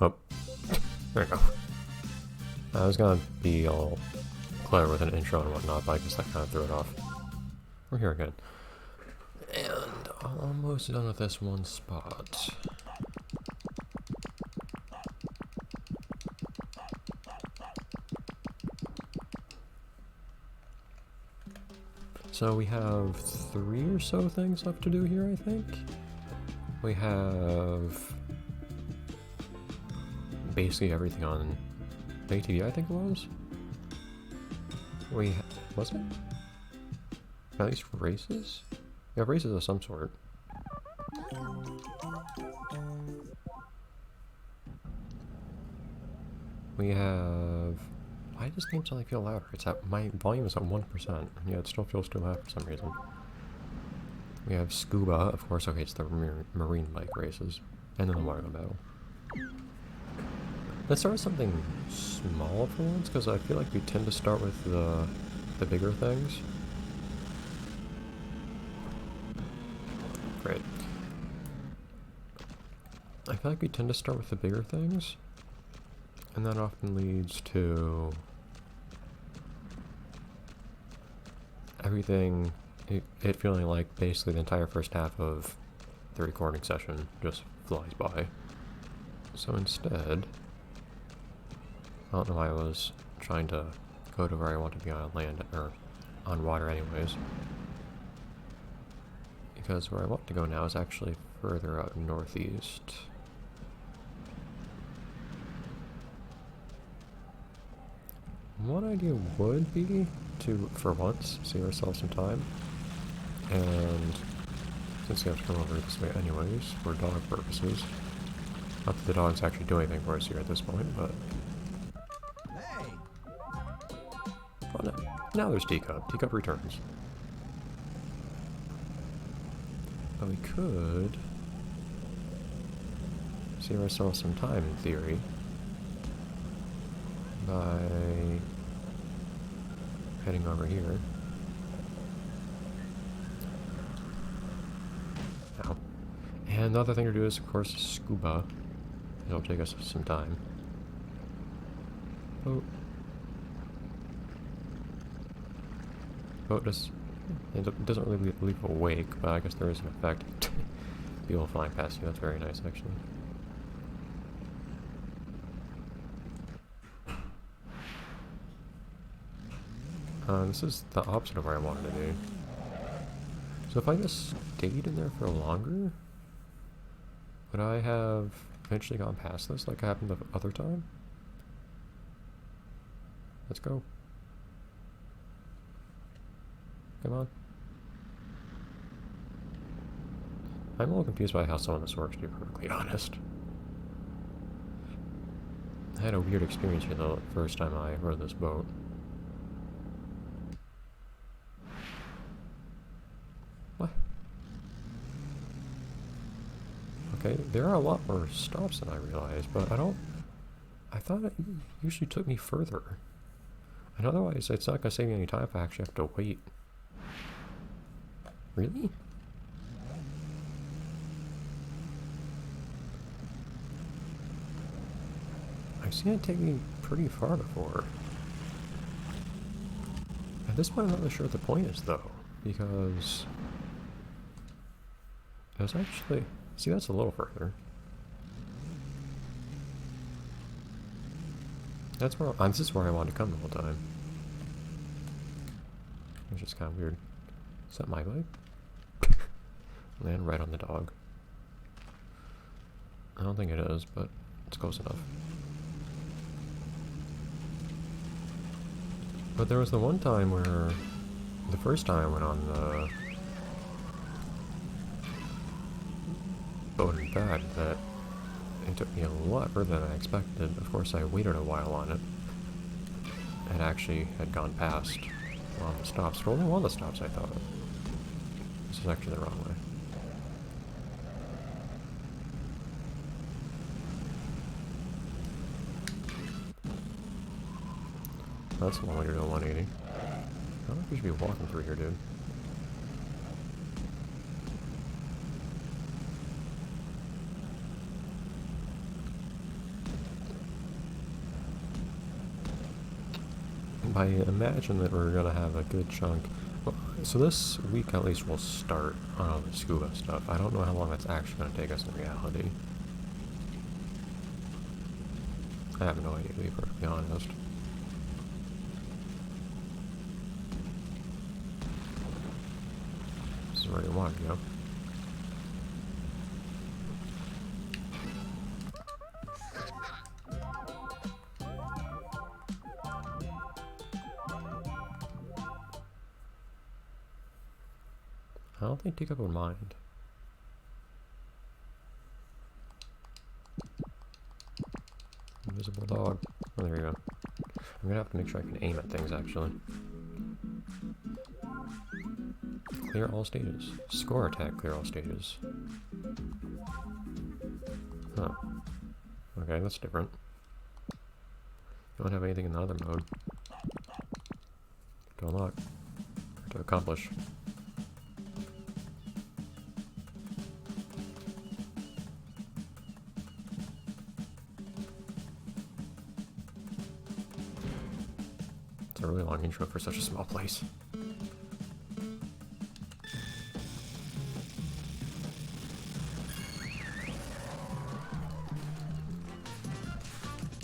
Oh, there we go. I was gonna be all clever with an intro and whatnot, but I guess that kind of threw it off. We're here again. And almost done with this one spot. So we have 3 or so things left to do here, I think. We have basically everything on ATV, I think it was. Was it? At least races? Yeah, races of some sort. We have... Why does this game suddenly feel louder? It's at... My volume is at 1%. Yeah, it still feels too loud for some reason. We have scuba, of course. Okay, it's the marine bike races. And then the watergun battle. Let's start with something small for once, because I feel like we tend to start with the bigger things. Great. I feel like we tend to start with the bigger things, and that often leads to everything, it feeling like basically the entire first half of the recording session just flies by. So instead, I don't know why I was trying to go to where I want to be on land, or on water anyways. Because where I want to go now is actually further out northeast. One idea would be to, for once, save ourselves some time. And since we have to come over this way anyways, for dog purposes. Not that the dogs actually do anything for us here at this point, but... Oh, no. Now there's Teacup. Teacup returns. But we could save ourselves some time, in theory, by heading over here. Ow. And the other thing to do is, of course, scuba. It'll take us some time. Oh. Boat it doesn't really leave a wake, but I guess there is an effect. People flying past you, that's very nice, actually. This is the opposite of where I wanted to be. So if I just stayed in there for longer, would I have eventually gone past this like happened the other time? Let's go. Come on. I'm a little confused by how some of this works, to be perfectly honest. I had a weird experience here the first time I rode this boat. What? Okay, there are a lot more stops than I realized, but I thought it usually took me further. And otherwise, it's not going to save me any time if I actually have to wait. Really? I've seen it take me pretty far before. At this point, I'm not really sure what the point is, though, because it was actually... See, that's a little further. That's where this is where I wanted to come the whole time. It's just kind of weird. Is that my bike? Land right on the dog. I don't think it is, but it's close enough. But there was the one time where, the first time I went on the boat and back, that it took me a lot further than I expected. Of course, I waited a while on it, and actually had gone past one of the stops. For only one of the stops, I thought. This is actually the wrong way. That's a long way to do a 180. I don't know if we should be walking through here, dude. I imagine that we're gonna have a good chunk. Well, so this week at least we'll start on all the scuba stuff. I don't know how long that's actually gonna take us in reality. I have no idea, to be perfectly honest. This is where you want to go. I don't think Teacup would mind. Invisible dog. Oh, there you go. I'm gonna have to make sure I can aim at things, actually. Clear all stages. Score attack, clear all stages. Huh. Okay, that's different. You don't have anything in the other mode. To unlock. Or to accomplish. It's a really long intro for such a small place.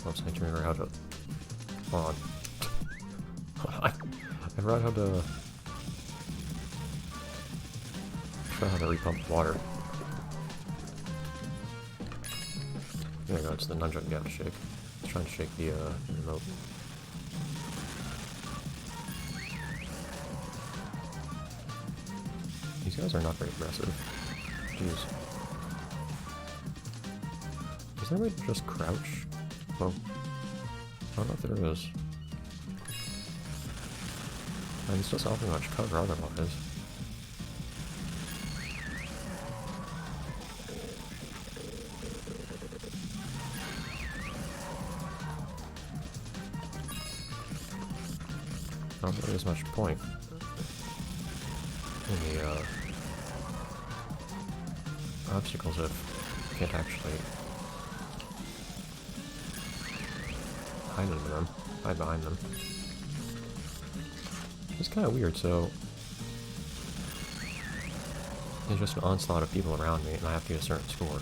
Oops, I need to remember how to... Hold on. I forgot how to... repump water. There you go, it's the nunchuck you have to shake. It's trying to shake the remote. These guys are not very aggressive. Jeez. Is there a way to just crouch? Oh. I don't know if there is. I mean, it's just offering much cover otherwise. I don't think there's much point in the obstacles if you can't actually hide under them, hide behind them. It's kind of weird, so there's just an onslaught of people around me and I have to get a certain score,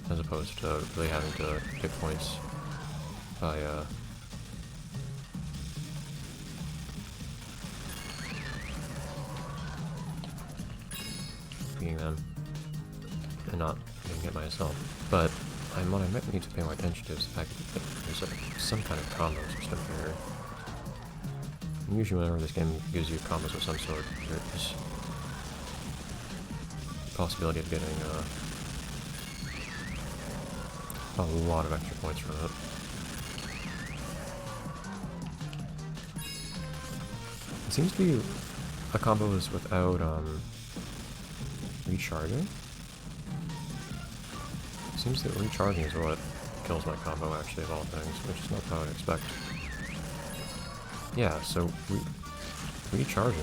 as opposed to really having to hit points by beating them and not getting it myself. But what I might need to pay more attention to is the fact that there's some kind of combo system here. And usually whenever this game gives you combos of some sort, there's the possibility of getting a lot of extra points from it. It seems to be a combo is without recharging. Seems that recharging is what kills my combo, actually, of all things, which is not how I'd expect. Yeah, so recharging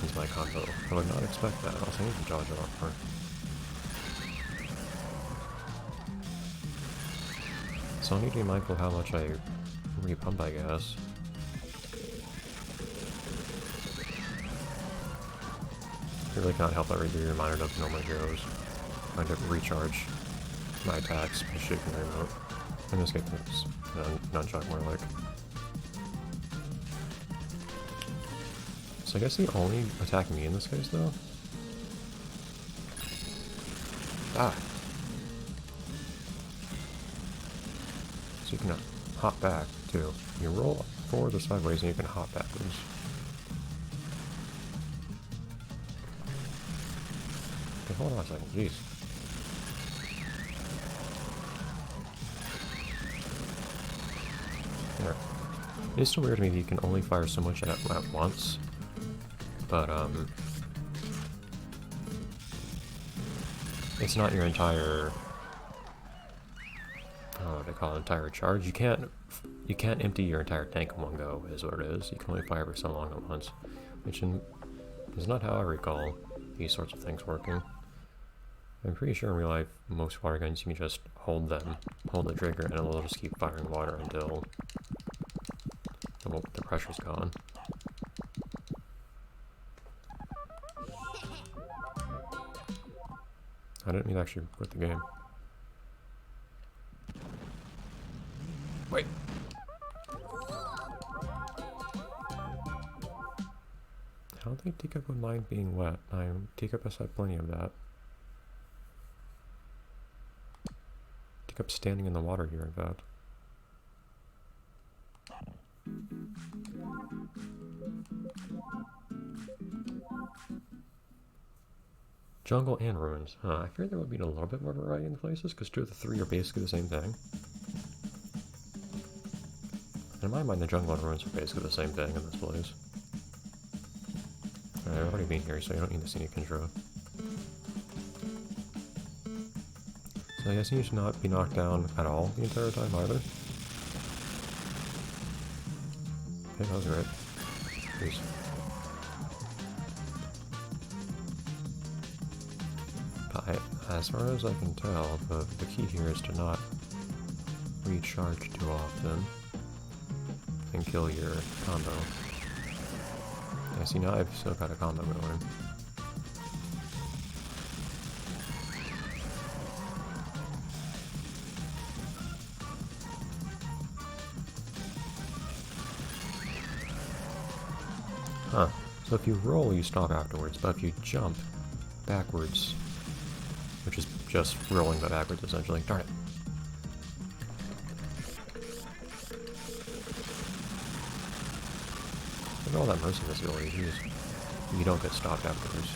is my combo. I would not expect that. Also, I need to dodge a lot more. So I need to be mindful of how much I repump, I guess. It really cannot help but be reminded of normal heroes. I to recharge my attacks by shaking the remote. And just get this nunchuck more like. So I guess he only attacked me in this case, though? Ah! So you can hop back, too. You roll forward or sideways and you can hop backwards. Okay, hold on a second, jeez. There. It's still weird to me that you can only fire so much at once. But, it's not your entire, I don't know what they call it, entire charge. You can't empty your entire tank in one go, is what it is. You can only fire for so long at once, which is not how I recall these sorts of things working. I'm pretty sure in real life, most water guns, you can just hold the trigger, and it will just keep firing water until the pressure's gone. I didn't mean to actually quit the game. Wait! I don't think Teacup would mind being wet. Teacup has had plenty of that. Teacup's standing in the water here, in fact. Jungle and ruins. Huh, I feared there would be a little bit more variety in the places, because 2 of the 3 are basically the same thing. In my mind, the jungle and ruins are basically the same thing in this place. I've already been here, so you don't need the scenic intro. So I guess you should not be knocked down at all the entire time either. Okay, that was right. Jeez. But as far as I can tell, the key here is to not recharge too often and kill your combo. Yeah, see, now I've still got a combo going. Huh. So if you roll, you stop afterwards, but if you jump backwards, which is just rolling but backwards essentially, darn it. Look at all that merciless ability, jeez. You don't get stopped afterwards.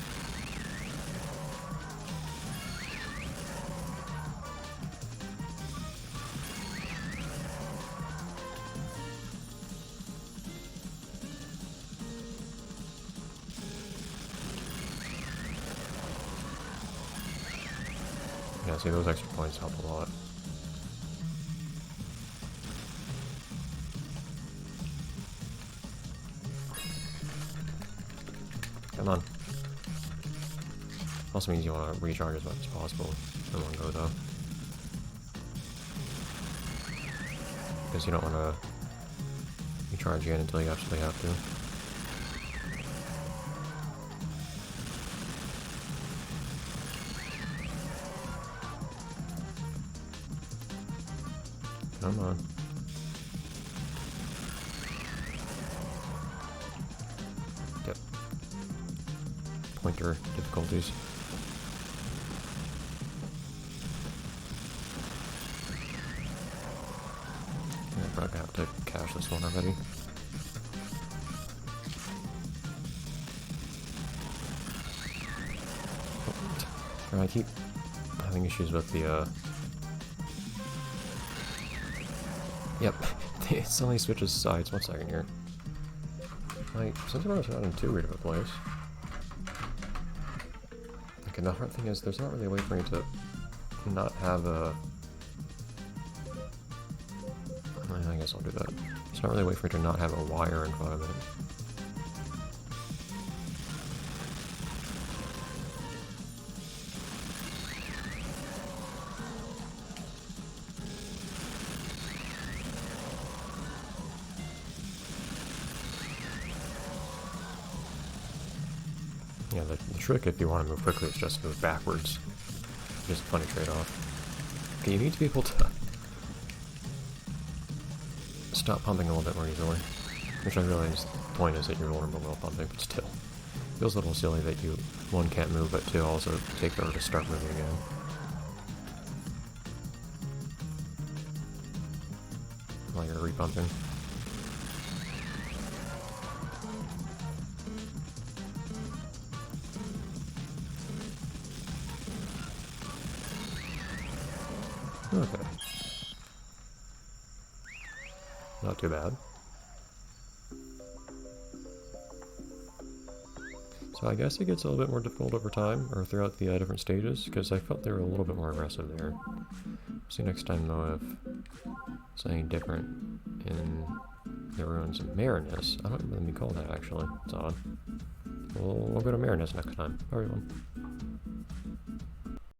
Yeah, see, those extra points help a lot. Come on. Also means you want to recharge as much as possible in one go, though. Because you don't want to recharge again until you absolutely have to. Come on. Yep. Pointer difficulties. Yeah, I'm probably gonna have to cache this one already. Oh, I keep having issues with the Yep, it suddenly switches sides. 1 second here. Like, since we're not in too weird of a place. Okay, the hard thing is, there's not really a way for me to not have a... I guess I'll do that. There's not really a way for me to not have a wire in front of it. Yeah, the trick if you want to move quickly is just move backwards. Just a funny trade-off. Okay, you need to be able to stop pumping a little bit more easily. Which I realize the point is that you're vulnerable while pumping, but still. Feels a little silly that you, 1, can't move, but 2, also take forever to start moving again. While you're repumping. Okay. Not too bad. So I guess it gets a little bit more difficult over time, or throughout the different stages, because I felt they were a little bit more aggressive there. See next time though if it's any different in the ruins of Marinus. I don't remember them being called that actually. It's odd. We'll go to Marinus next time. Everyone.